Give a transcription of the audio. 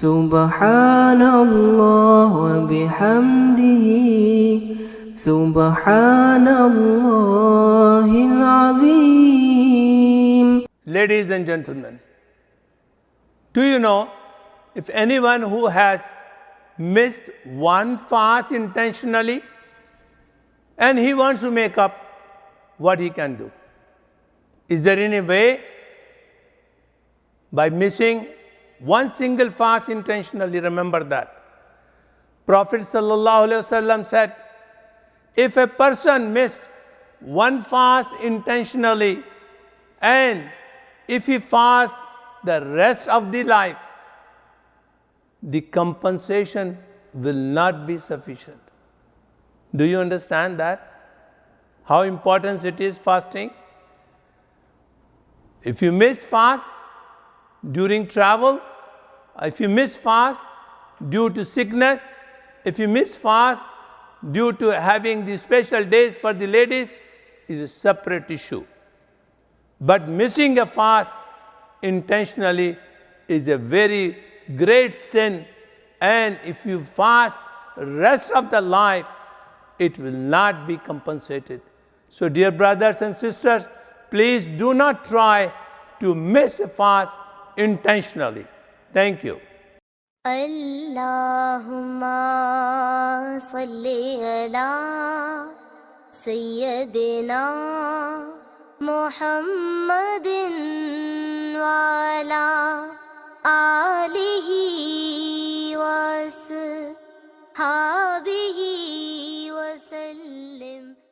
Subhanallah wa bihamdihi Subhanallahil Azim. Ladies and gentlemen, do you know if anyone who has missed one fast intentionally and he wants to make up, what he can do? Is there any way by missing one single fast intentionally? Remember that. Prophet ﷺ said, if a person missed one fast intentionally and if he fasts the rest of the life, the compensation will not be sufficient. Do you understand that? How important it is fasting? If you miss fast during travel, if you miss fast due to sickness, if you miss fast due to having the special days for the ladies, is a separate issue. But missing a fast intentionally is a very great sin, and if you fast rest of the life, it will not be compensated. So dear brothers and sisters, please do not try to miss a fast intentionally. Thank you. Allahumma salli ala Sayyidina Muhammadin wa ala